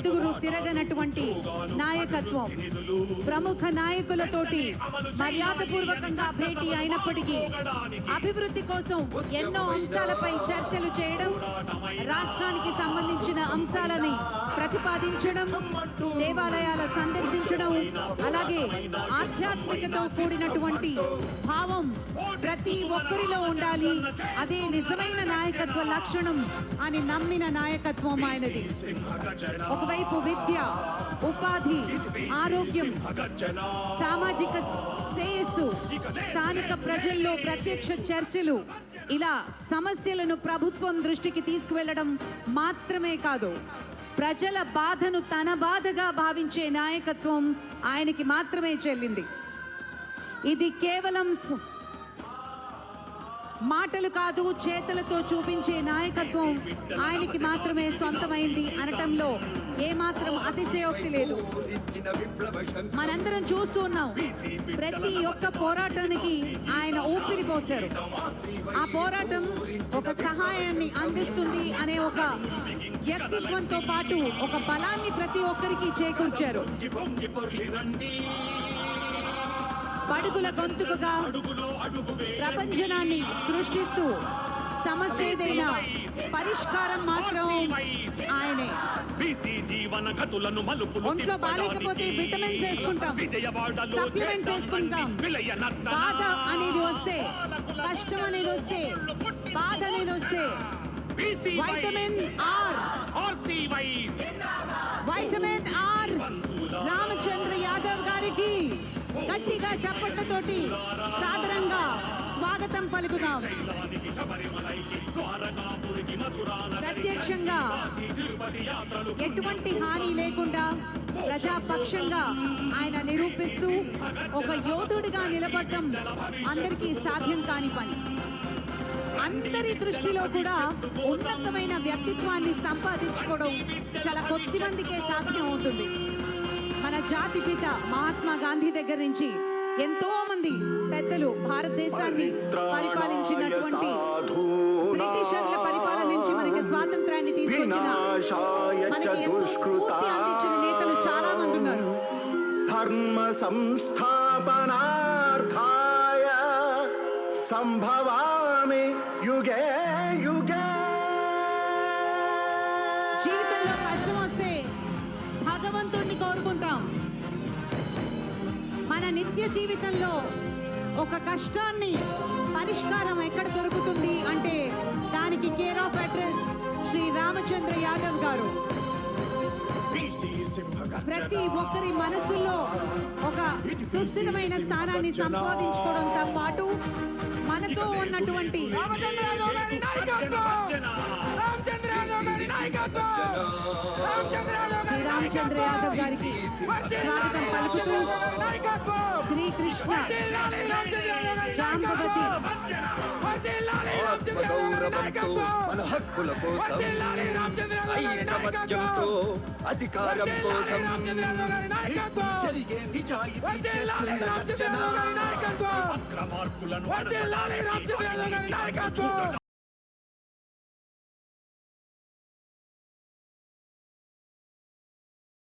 ఎదుగురు తిరగనటువంటి నాయకత్వం. ప్రముఖ నాయకులతోటి మర్యాదపూర్వకంగా భేటీ అయినప్పటికీ అభివృద్ధి కోసం ఎన్నో అంశాలపై చర్చలు చేయడం, రాష్ట్రానికి సంబంధించిన అంశాలని ప్రతిపాదించడం, దేవాలయాల సందర్శించడం, అలాగే ఆధ్యాత్మికతో కూడినటువంటి భావం ప్రతి ఒక్కరిలో ఉండాలి. అదే నిజమైన నాయకత్వ లక్షణం అని నమ్మిన నాయకత్వం ఆయనది. ఒకవైపు విద్య, ఉపాధి, ఆరోగ్యం, సామాజిక శ్రేయస్సు, స్థానిక ప్రజల్లో ప్రత్యక్ష చర్చలు, ఇలా సమస్యలను ప్రభుత్వం దృష్టికి తీసుకువెళ్లడం మాత్రమే కాదు, ప్రజల బాధను తన బాధగా భావించే నాయకత్వం ఆయనకి మాత్రమే చెల్లింది. ఇది కేవలం మాటలు కాదు, చేతులతో చూపించే నాయకత్వం ఆయనకి మాత్రమే సొంతమైంది అనటంలో ఏమాత్రం అతిశయోక్తి లేదు. మనందరం చూస్తూ ఉన్నాం, ప్రతి ఒక్క పోరాటానికి ఆయన ఊపిరి పోశారు. ఆ పోరాటం ఒక సహాయాన్ని అందిస్తుంది అనే ఒక వ్యక్తిత్వంతో పాటు ఒక బలాన్ని ప్రతి ఒక్కరికి చేకూర్చారు. పడుగుల గొంతుకుగా ప్రపంచనాన్ని సృష్టిస్తూ సమస్య ఏదైనా పరిష్కారం మాత్రం ఆయనే. ఒంట్లో బాలేకపోతే విటమిన్స్ వేసుకుంటాం, సప్లిమెంట్స్ వేసుకుంటాం. బాధ అనేది వస్తే, కష్టం అనేది వస్తే, బాధ అనేది వస్తే vitamin R, vitamin R Ramachandra Yadav గారికి గట్టిగా చప్పట్లతోటి సాదరంగా స్వాగతం పలుకుదాం. ప్రత్యక్షంగా ఎటువంటి హాని లేకుండా ప్రజాపక్షంగా ఆయన నిరూపిస్తూ ఒక యోధుడిగా నిలబడటం అందరికీ సాధ్యం కాని పని. అందరి దృష్టిలో కూడా ఉన్నతమైన వ్యక్తిత్వాన్ని సంపాదించుకోవడం చాలా కొద్ది మందికే సాధ్యం అవుతుంది. మన జాతిపిత మహాత్మా గాంధీ దగ్గర నుంచి ఎంతో మంది పెద్దలు భారతదేశాన్ని పరిపాలించినటువంటి, బ్రిటిషర్ల పరిపాలన నుంచి మనకి స్వాతంత్రాన్ని తీసుకొచ్చిన, మనకి ఎంతో స్ఫూర్తి అందించిన నేతలు చాలా మంది ఉన్నారు. ధర్మ సంస్థాపనార్థాయ సంభవామి యుగే యుగే. జీవితంలో కష్టం వస్తే భగవంతుణ్ణి కోరుకుంటాం. మన నిత్య జీవితంలో ఒక కష్టాన్ని పరిష్కారం ఎక్కడ దొరుకుతుంది అంటే దానికి care of address Shri Ramachandra Yadav గారు. ప్రతి ఒక్కరి మనసుల్లో ఒక సుస్థిరమైన స్థానాన్ని సంపాదించుకోవడంతో పాటు మనతో ఉన్నటువంటి శ్రీ రామచంద్ర యాదవ్ గారికి స్వాగతం పలుకుతూ శ్రీకృష్ణ జాంబవతి మన హక్కుల కోసం, ఐకమత్యంతో అధికారం కోసం జరిగే నిజాయితీ చేస్తున్న రచన.